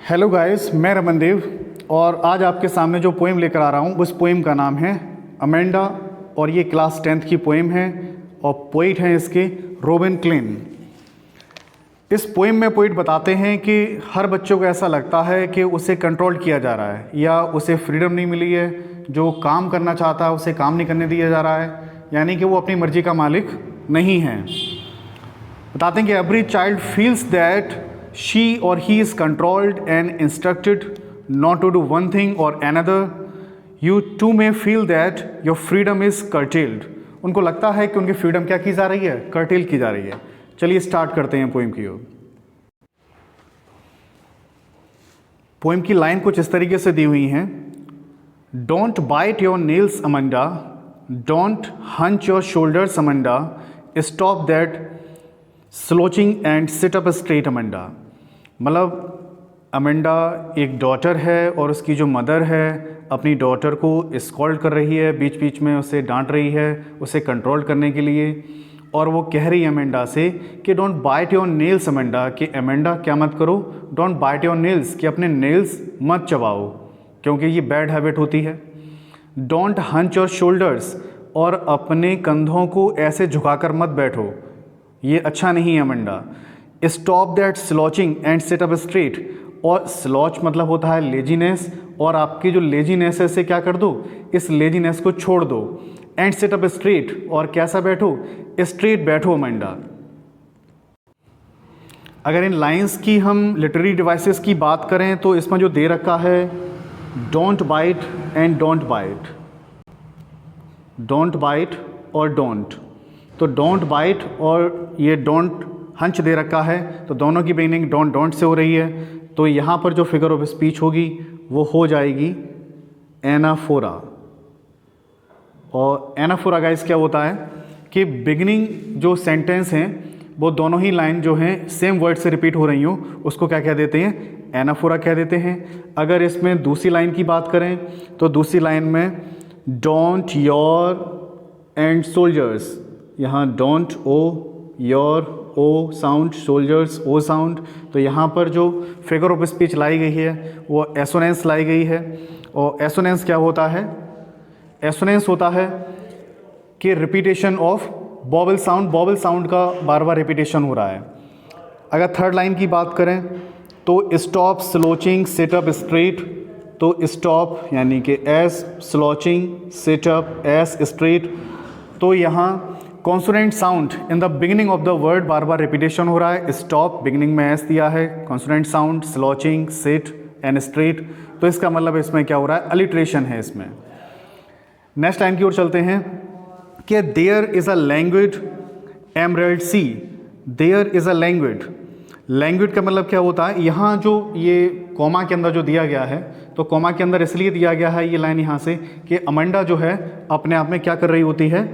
Hello guys, मैं रमन देव और आज आपके सामने जो पोएम लेकर आ रहा हूँ उस पोएम का नाम है अमेंडा और ये क्लास 10th की पोएम है और पोइट हैं इसके रोबिन क्लिन। इस पोएम में पोइट बताते हैं कि हर बच्चों को ऐसा लगता है कि उसे कंट्रोल किया जा रहा है या उसे फ्रीडम नहीं मिली है, जो काम करना चाहता है उसे काम नहीं करने दिया जा रहा है, यानी कि वो अपनी मर्ज़ी का मालिक नहीं है। बताते हैं कि every child feels that she or he is controlled and instructed not to do one thing or another. You too may feel that your freedom is curtailed. उनको लगता है कि उनकी फ्रीडम क्या की जा रही है, कर्टेल की जा रही है। चलिए स्टार्ट करते हैं पोएम की ओर। पोएम की लाइन कुछ इस तरीके से दी हुई हैं। Don't bite your nails, Amanda. Don't hunch your shoulders, Amanda. Stop that slouching and sit up straight, Amanda. मतलब अमेंडा एक डॉटर है और उसकी जो मदर है अपनी डॉटर को स्कॉल्ड कर रही है, बीच बीच में उसे डांट रही है उसे कंट्रोल करने के लिए। और वो कह रही है अमेंडा से कि don't bite your nails Amanda, कि अमेंडा क्या मत करो, डोंट बाइट योर नेल्स, कि अपने नेल्स मत चबाओ क्योंकि ये बैड हैबिट होती है। डोंट हंच योर शोल्डर्स, और अपने कंधों को ऐसे झुकाकर मत बैठो, ये अच्छा नहीं है Amanda. Stop that slouching and sit up straight, और स्लॉच मतलब होता है लेजीनेस, और आपकी जो लेजीनेस है इसे क्या कर दो, इस लेजीनेस को छोड़ दो। एंड सिट अप स्ट्रेट, और कैसा बैठो, स्ट्रेट बैठो अमेंडा। अगर इन लाइंस की हम लिटरेरी डिवाइसेस की बात करें तो इसमें जो दे रखा है don't bite and don't bite, don't bite और डोंट, तो डोंट बाइट और ये डोंट हंच दे रखा है, तो दोनों की मीनिंग डोंट डोंट से हो रही है। तो यहाँ पर जो फिगर ऑफ स्पीच होगी वो हो जाएगी एनाफोरा। और एनाफोरा गाइस क्या होता है कि बिगिनिंग जो सेंटेंस हैं वो दोनों ही लाइन जो हैं सेम वर्ड से रिपीट हो रही हो उसको क्या कह देते हैं, एनाफोरा कह देते हैं। अगर इसमें दूसरी लाइन की बात करें तो दूसरी लाइन में डोंट योर एंड सोल्जर्स, यहाँ don't O, your O sound, soldiers O sound, तो यहाँ पर जो फिगर ऑफ स्पीच लाई गई है वो एसोनेंस लाई गई है। और एसोनेंस क्या होता है, एसोनेंस होता है कि repetition of vowel sound, vowel sound का बार बार रिपीटेशन हो रहा है। अगर थर्ड लाइन की बात करें तो stop slouching sit up straight, तो स्टॉप यानी कि S, slouching, sit up S, straight, तो यहाँ consonant sound in the beginning of the word बार बार रिपीटेशन हो रहा है। स्टॉप बिगिनिंग में एस दिया है, consonant sound, slouching, sit and straight, तो इसका मतलब इसमें क्या हो रहा है, अलिट्रेशन है इसमें। नेक्स्ट लाइन की ओर चलते हैं कि there is a language emerald sea, there is a language, language का मतलब क्या होता है, यहाँ जो ये कॉमा के अंदर जो दिया गया है तो कॉमा के अंदर इसलिए दिया गया है ये लाइन यहाँ से कि अमेंडा जो है अपने आप में क्या कर रही होती है,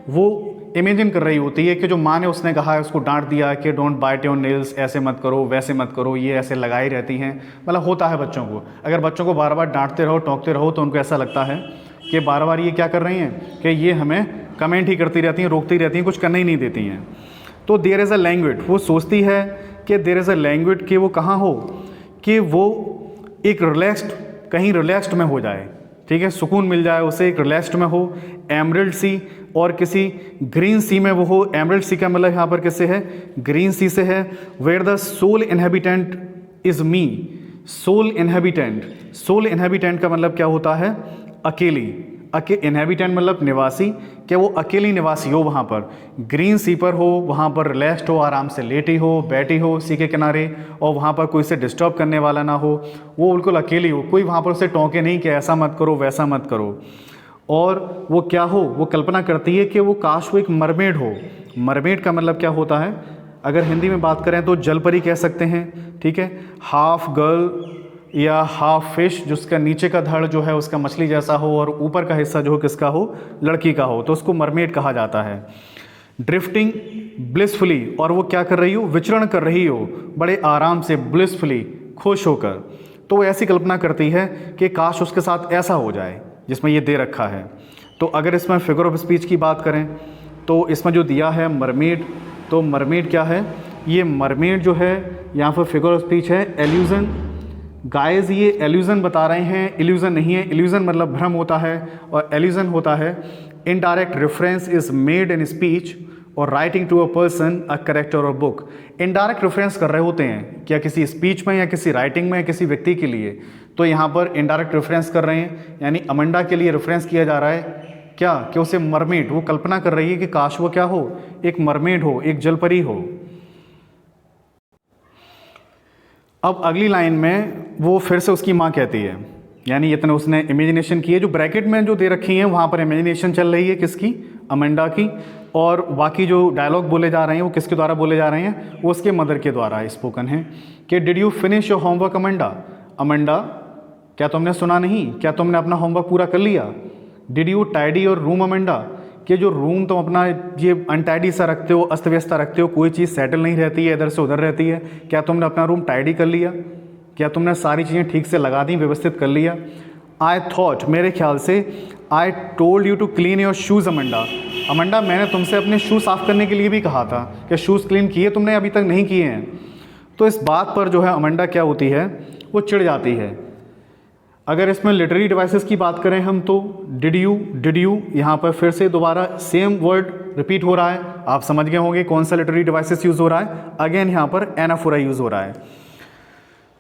वो इमेजिन कर रही होती है कि जो माँ ने उसने कहा है उसको डांट दिया कि डोंट बाइट योर नेल्स, ऐसे मत करो वैसे मत करो, ये ऐसे लगाई रहती हैं। मतलब होता है बच्चों को, अगर बच्चों को बार बार डांटते रहो टोकते रहो तो उनको ऐसा लगता है कि बार बार ये क्या कर रही हैं कि ये हमें कमेंट ही करती रहती हैं, रोकती रहती हैं, कुछ करने ही नहीं देती हैं। तो देयर इज़ अ लैंग्वेज, वो सोचती है कि देयर इज़ अ लैंग्वेज कि वो कहाँ हो, कि वो एक रिलैक्स्ड, कहीं रिलैक्स्ड में हो जाए, ठीक है, सुकून मिल जाए उसे, एक रिलैक्स्ड में हो, एमरल्ड सी और किसी ग्रीन सी में वो हो। एमरल्ड सी का मतलब यहाँ पर किससे है, ग्रीन सी से है। Where the sole inhabitant is me, sole inhabitant, sole inhabitant का मतलब क्या होता है, अकेली, इनहेबिटेंट मतलब निवासी, क्या वो अकेली निवासी हो वहाँ पर, ग्रीन सी पर हो, वहाँ पर रिलैक्स्ड हो, आराम से लेटी हो, बैठी हो सी के किनारे, और वहाँ पर कोई से डिस्टर्ब करने वाला ना हो, वो बिल्कुल अकेली हो, कोई वहाँ पर उसे टोके नहीं कि ऐसा मत करो वैसा मत करो। और वो क्या हो, वो कल्पना करती है कि वो काश वो एक मरमेड हो। मरमेड का मतलब क्या होता है, अगर हिंदी में बात करें तो जलपरी कह सकते हैं, ठीक है, हाफ गर्ल या हाफ फिश, जिसका नीचे का धड़ जो है उसका मछली जैसा हो और ऊपर का हिस्सा जो हो किसका हो, लड़की का हो, तो उसको मरमेड कहा जाता है। ड्रिफ्टिंग ब्लिसफुली, और वो क्या कर रही हो, विचरण कर रही हो बड़े आराम से, ब्लिसफुली, खुश होकर, तो वो ऐसी कल्पना करती है कि काश उसके साथ ऐसा हो जाए जिसमें ये दे रखा है। तो अगर इसमें फिगर ऑफ स्पीच की बात करें तो इसमें जो दिया है मरमेड, तो मरमेड क्या है, ये मरमेड जो है यहाँ पर फिगर ऑफ स्पीच है एल्यूजन गाइस ये एल्यूजन बता रहे हैं, इल्यूजन नहीं है। इल्यूजन मतलब भ्रम होता है, और एल्यूजन होता है indirect reference is made in speech और writing to a person, a character और बुक। इनडायरेक्ट रेफरेंस कर रहे होते हैं क्या किसी स्पीच में या किसी राइटिंग में, किसी व्यक्ति के लिए, तो यहाँ पर इनडायरेक्ट रेफरेंस कर रहे हैं, यानी अमंडा के लिए रेफरेंस किया जा रहा है क्या, कि उसे मरमेड, वो कल्पना कर रही है कि काश वो क्या हो, एक मरमेड हो, एक जलपरी हो। अब अगली लाइन में वो फिर से उसकी माँ कहती है, यानी इतने उसने इमेजिनेशन की है, जो ब्रैकेट में जो दे रखी है वहाँ पर इमेजिनेशन चल रही है किसकी, अमंडा की, और बाकी जो डायलॉग बोले जा रहे हैं वो किसके द्वारा बोले जा रहे हैं, वो उसके मदर के द्वारा स्पोकन है कि did you finish your homework Amanda, Amanda क्या तुमने सुना नहीं, क्या तुमने अपना होमवर्क पूरा कर लिया। Did you tidy your room Amanda, कि जो रूम तुम अपना ये अनटाइडी सा रखते हो, अस्त व्यस्त रखते हो, कोई चीज़ सेटल नहीं रहती है, इधर से उधर रहती है, क्या तुमने अपना रूम टाइडी कर लिया, क्या तुमने सारी चीज़ें ठीक से लगा दी, व्यवस्थित कर लिया। आई थॉट, मेरे ख्याल से, I told you to clean your shoes Amanda, Amanda मैंने तुमसे अपने शूज़ साफ़ करने के लिए भी कहा था, क्या शूज़ क्लीन किए तुमने, अभी तक नहीं किए हैं। तो इस बात पर जो है अमंडा क्या होती है, वो चिढ़ जाती है। अगर इसमें लिटरेरी डिवाइसेस की बात करें हम तो डिड यू यहाँ पर फिर से दोबारा सेम वर्ड रिपीट हो रहा है, आप समझ गए होंगे कौन सा लिटरेरी डिवाइसेस यूज़ हो रहा है। अगेन यहाँ पर एनाफोरा यूज़ हो रहा है।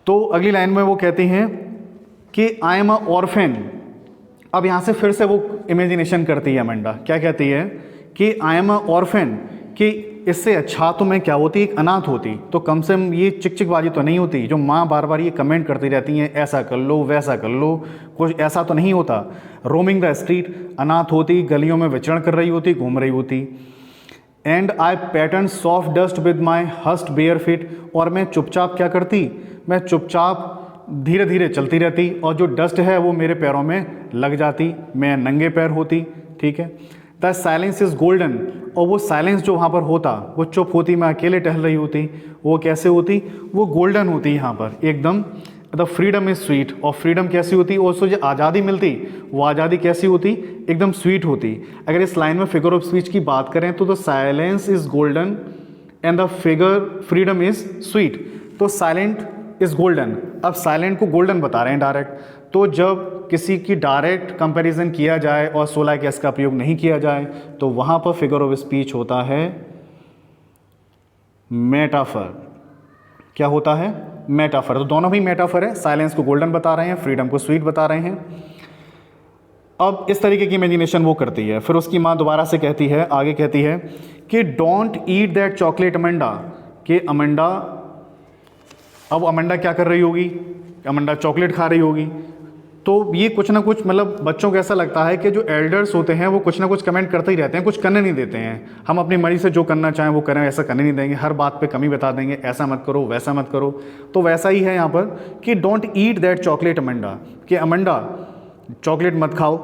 तो अगली लाइन में वो कहती हैं कि आई एम अ ऑर्फेन। अब यहाँ से फिर से वो इमेजिनेशन करती है अमंडा, क्या कहती है कि आई एम अ ऑर्फेन, कि इससे अच्छा तो मैं क्या होती, एक अनाथ होती, तो कम से कम ये चिकचिकबाजी तो नहीं होती, जो माँ बार बार ये कमेंट करती रहती हैं ऐसा कर लो वैसा कर लो, कुछ ऐसा तो नहीं होता। रोमिंग द स्ट्रीट, अनाथ होती, गलियों में विचरण कर रही होती, घूम रही होती। And I pattern soft dust with my hushed bare feet, और मैं चुपचाप क्या करती, मैं चुपचाप धीरे धीरे चलती रहती, और जो डस्ट है वो मेरे पैरों में लग जाती, मैं नंगे पैर होती, ठीक है। द साइलेंस इज़ गोल्डन, और वो साइलेंस जो वहाँ पर होता, वो चुप होती, मैं अकेले टहल रही होती, वो कैसे होती, वो गोल्डन होती यहाँ पर एकदम। द फ्रीडम इज़ स्वीट, और फ्रीडम कैसी होती, और उसको जो आज़ादी मिलती, वो आज़ादी कैसी होती, एकदम स्वीट होती। अगर इस लाइन में फिगर ऑफ स्पीच की बात करें तो the silence is golden and the figure freedom is sweet, तो साइलेंट इज़ गोल्डन, अब साइलेंट को गोल्डन बता रहे हैं डायरेक्ट। तो जब किसी की डायरेक्ट कंपैरिजन किया जाए और 16 के एस का प्रयोग नहीं किया जाए तो वहाँ पर फिगर ऑफ स्पीच होता है मेटाफर। क्या होता है, मेटाफर। तो दोनों भी मेटाफर है, साइलेंस को गोल्डन बता रहे हैं, फ्रीडम को स्वीट बता रहे हैं। अब इस तरीके की इमेजिनेशन वो करती है। फिर उसकी माँ दोबारा से कहती है, आगे कहती है कि don't eat that chocolate Amanda, कि अमंडा, अब अमंडा क्या कर रही होगी, अमंडा चॉकलेट खा रही होगी। तो ये कुछ ना कुछ, मतलब बच्चों को ऐसा लगता है कि जो एल्डर्स होते हैं वो कुछ ना कुछ कमेंट करते ही रहते हैं, कुछ करने नहीं देते हैं। हम अपनी मर्जी से जो करना चाहें वो करें, ऐसा करने नहीं देंगे, हर बात पे कमी बता देंगे, ऐसा मत करो वैसा मत करो। तो वैसा ही है यहाँ पर कि don't eat that chocolate Amanda, कि अमंडा चॉकलेट मत खाओ।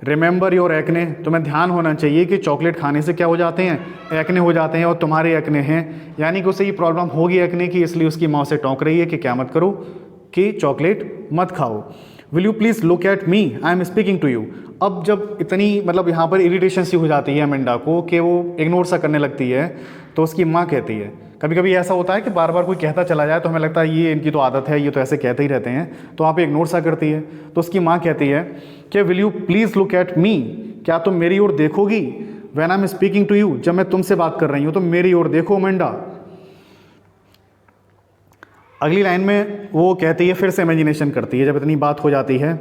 रिमेंबर योर एक्ने, तुम्हें ध्यान होना चाहिए कि चॉकलेट खाने से क्या हो जाते हैं, एक्ने हो जाते हैं, और तुम्हारे एक्ने हैं, यानी कि उसे ये प्रॉब्लम होगी एक्ने की, इसलिए उसकी माँ से टोक रही है कि क्या मत करो, कि चॉकलेट मत खाओ। Will you please look at me, I am speaking to you. अब जब इतनी, मतलब यहाँ पर इरिटेशन सी हो जाती है अमंडा को कि वो इग्नोर सा करने लगती है, तो उसकी माँ कहती है, कभी कभी ऐसा होता है कि बार बार कोई कहता चला जाए तो हमें लगता है ये इनकी तो आदत है, ये तो ऐसे कहते ही रहते हैं, तो वहाँ पे इग्नोर सा करती है। तो उसकी माँ कहती है कि will you please look at me, क्या तुम मेरी ओर देखोगी, when I am speaking to you, जब मैं तुमसे बात कर रही हूँ तो मेरी ओर देखो अमंडा। अगली लाइन में वो कहती है, फिर से इमेजिनेशन करती है, जब इतनी बात हो जाती है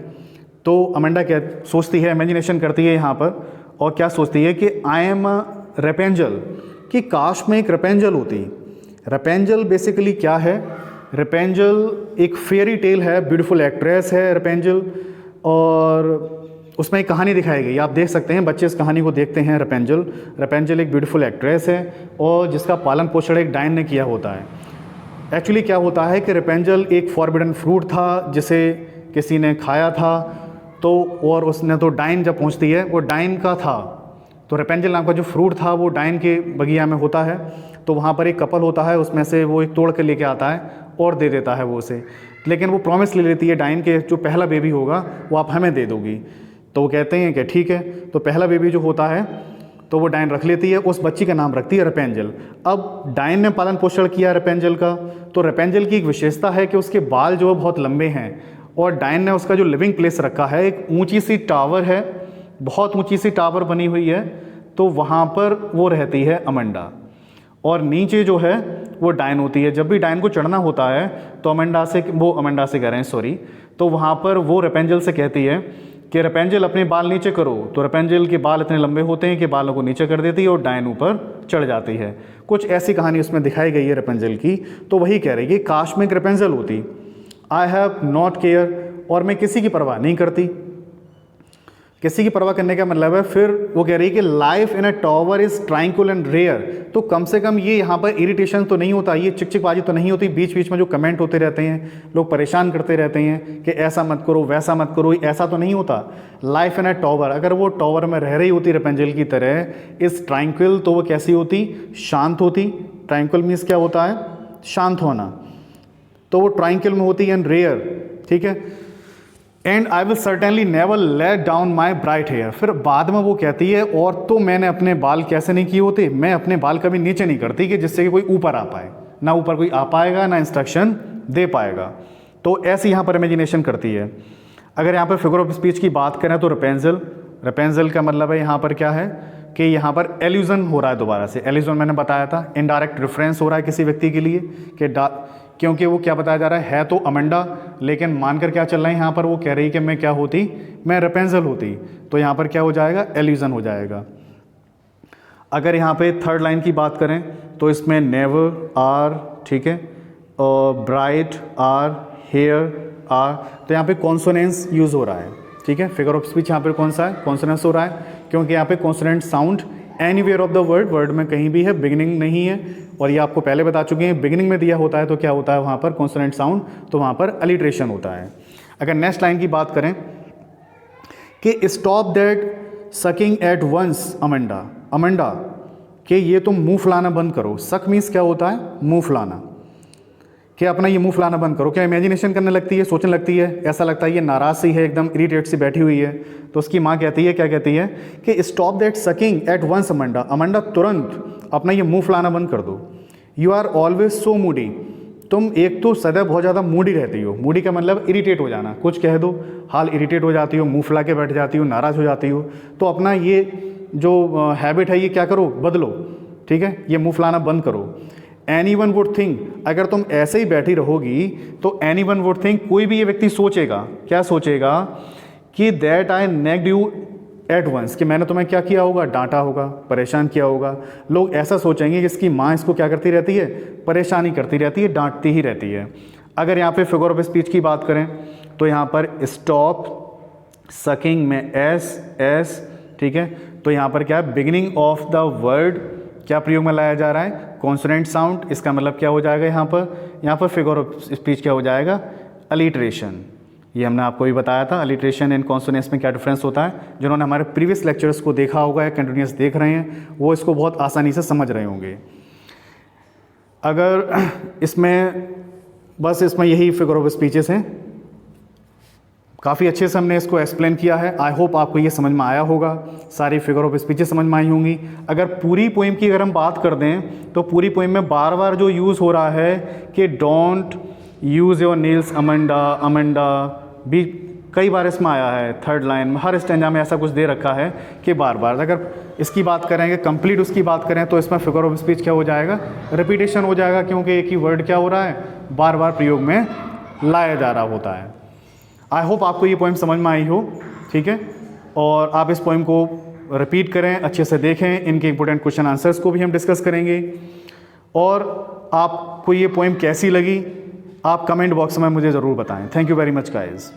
तो अमंडा क्या सोचती है, इमेजिनेशन करती है यहाँ पर, और क्या सोचती है कि आई एम अ रेपेंजल, कि काश में एक रेपेंजल होती। रेपेंजल बेसिकली क्या है, रेपेंजल एक फेयरी टेल है, ब्यूटीफुल एक्ट्रेस है रेपेंजल, और उसमें एक कहानी दिखाई गई, आप देख सकते हैं, बच्चे इस कहानी को देखते हैं। रेपेंजल एक ब्यूटीफुल एक्ट्रेस है और जिसका पालन पोषण एक डायन ने किया होता है। एक्चुअली क्या होता है कि रेपेंजल एक फॉरबिडन फ्रूट था जिसे किसी ने खाया था, तो और उसने, तो डायन जब पहुंचती है, वो डायन का था, तो रेपेंजल नाम का जो फ्रूट था वो डायन के बगिया में होता है। तो वहाँ पर एक कपल होता है, उसमें से वो एक तोड़ कर लेके आता है और दे देता है वो उसे, लेकिन वो प्रॉमिस ले लेती है डायन के, जो पहला बेबी होगा वो आप हमें दे दोगी। तो वो कहते हैं कि ठीक है। तो पहला बेबी जो होता है तो वो डायन रख लेती है, उस बच्ची का नाम रखती है रेपेंजल। अब डायन ने पालन पोषण किया रेपेंजल का, तो रेपेंजल की एक विशेषता है कि उसके बाल जो है बहुत लंबे हैं, और डायन ने उसका जो लिविंग प्लेस रखा है, एक ऊंची सी टावर है, बहुत ऊंची सी टावर बनी हुई है, तो वहाँ पर वो रहती है अमेंडा, और नीचे जो है वो डायन होती है। जब भी डायन को चढ़ना होता है तो अमेंडा से कह रहे हैं सॉरी, तो वहाँ पर वो रेपेंजल से कहती है कि रेपेंजल अपने बाल नीचे करो, तो रेपेंजल के बाल इतने लंबे होते हैं कि बालों को नीचे कर देती है और डायन ऊपर चढ़ जाती है। कुछ ऐसी कहानी उसमें दिखाई गई है रेपेंजल की। तो वही कह रही है कि काश में एक रेपेंजल होती, आई हैव नॉट केयर, और मैं किसी की परवाह नहीं करती। किसी की परवाह करने का मतलब है, फिर वो कह रही है कि life in a tower is triangular and rare, तो कम से कम ये यहाँ पर इरिटेशन तो नहीं होता, ये चिकचिकबाजी तो नहीं होती, बीच बीच में जो कमेंट होते रहते हैं, लोग परेशान करते रहते हैं कि ऐसा मत करो वैसा मत करो, ऐसा तो नहीं होता। लाइफ इन अ टावर, अगर वो टावर में रह रही होती रेपेंजल की तरह इस ट्रायंगुलर, तो वो कैसी होती, शांत होती। ट्रायंगुलर मीन्स क्या होता है, शांत होना, तो वो ट्रायंगुलर में होती एंड रेयर, ठीक है। And I will certainly never let down my bright hair, फिर बाद में वो कहती है और तो मैंने अपने बाल कैसे नहीं किए होते, मैं अपने बाल कभी नीचे नहीं करती कि जिससे कि कोई ऊपर आ पाए, ना ऊपर कोई आ पाएगा ना इंस्ट्रक्शन दे पाएगा। तो ऐसी यहाँ पर इमेजिनेशन करती है। अगर यहाँ पर फिगर ऑफ स्पीच की बात करें तो रेपेंजल का मतलब है यहाँ पर क्या है कि यहाँ पर एल्यूजन हो रहा है, दोबारा से एल्यूजन मैंने बताया था, इनडायरेक्ट रेफरेंस हो रहा है किसी व्यक्ति के लिए कि क्योंकि वो क्या बताया जा रहा है तो अमेंडा, लेकिन मानकर क्या चल रहा है यहाँ पर, वो कह रही कि मैं क्या होती, मैं रेपेंजल होती, तो यहाँ पर क्या हो जाएगा, एल्यूजन हो जाएगा। अगर यहाँ पे थर्ड लाइन की बात करें तो इसमें नेवर आर, ठीक है, और ब्राइट आर, हेयर आर, तो यहाँ पे कॉन्सोनेंस यूज़ हो रहा है, ठीक है। फिगर ऑफ स्पीच यहाँ पर कौन सा है, कॉन्सोनेंस हो रहा है, क्योंकि यहाँ पे consonant sound anywhere of the word में कहीं भी है, बिगिनिंग नहीं है, और ये आपको पहले बता चुके हैं, बिगिनिंग में दिया होता है तो क्या होता है वहाँ पर कॉन्सोनेंट साउंड, तो वहाँ पर अलिट्रेशन होता है। अगर नेक्स्ट लाइन की बात करें कि stop that sulking at once Amanda, कि ये तुम मुंह फुलाना बंद करो। सक मीन्स क्या होता है, मुंह फुलाना, कि अपना ये मुंह फुलाना बंद करो। क्या इमेजिनेशन करने लगती है, सोचने लगती है, ऐसा लगता है ये नाराज़ सी है, एकदम इरिटेट सी बैठी हुई है, तो उसकी माँ कहती है, क्या कहती है कि stop that sulking at once Amanda, तुरंत अपना ये मुंह फुलाना बंद कर दो। You are always so moody, तुम एक तो सदैव बहुत ज़्यादा मूडी रहती हो, मूडी का मतलब इरिटेट हो जाना, कुछ कह दो हाल इरिटेट हो जाती हो, मुंह फुला के बैठ जाती हो, नाराज़ हो जाती हो, तो अपना ये जो हैबिट है ये क्या करो, बदलो, ठीक है, ये मुंह फुलाना बंद करो। एनीवन वुड थिंक, अगर तुम ऐसे ही बैठी रहोगी तो एनीवन वुड थिंक, कोई भी ये व्यक्ति सोचेगा, क्या सोचेगा कि that I nagged you at once, कि मैंने तुम्हें क्या किया होगा, डांटा होगा, परेशान किया होगा। लोग ऐसा सोचेंगे कि इसकी माँ इसको क्या करती रहती है, परेशानी करती रहती है, डांटती ही रहती है। अगर यहाँ पे फिगर ऑफ स्पीच की बात करें तो यहाँ पर स्टॉप सकिंग में एस, ठीक है, तो यहाँ पर क्या है, बिगिनिंग ऑफ द वर्ड क्या प्रयोग में लाया जा रहा है, कॉन्सोनेंट साउंड, इसका मतलब क्या हो जाएगा यहाँ पर फिगर ऑफ स्पीच क्या हो जाएगा, अलिट्रेशन। ये हमने आपको भी बताया था अलिट्रेशन एंड कॉन्सोनेंस में क्या डिफरेंस होता है। जिन्होंने हमारे प्रीवियस लेक्चर्स को देखा होगा या कंटिन्यूस देख रहे हैं वो इसको बहुत आसानी से समझ रहे होंगे। अगर इसमें यही फिगर ऑफ स्पीचेस हैं, काफ़ी अच्छे से हमने इसको एक्सप्लेन किया है। आई होप आपको ये समझ में आया होगा, सारी फिगर ऑफ स्पीचेस समझ में आई होंगी। अगर पूरी पोइम की अगर हम बात कर दें तो पूरी पोइम में बार बार जो यूज़ हो रहा है कि don't use your Niels Amanda भी कई बार इसमें आया है। थर्ड लाइन में हर स्टैंजा में ऐसा कुछ दे रखा है कि बार बार, अगर इसकी बात करेंगे कंप्लीट उसकी बात करें तो इसमें फिगर ऑफ स्पीच क्या हो जाएगा, रिपीटेशन हो जाएगा, क्योंकि एक ही वर्ड क्या हो रहा है, बार बार प्रयोग में लाया जा रहा होता है। आई होप आपको ये पोइम समझ में आई हो, ठीक है, और आप इस पोइम को रिपीट करें, अच्छे से देखें, इनके इंपॉर्टेंट क्वेश्चन आंसर्स को भी हम डिस्कस करेंगे। और आपको ये पोइम कैसी लगी आप कमेंट बॉक्स में मुझे ज़रूर बताएं। Thank you very much guys.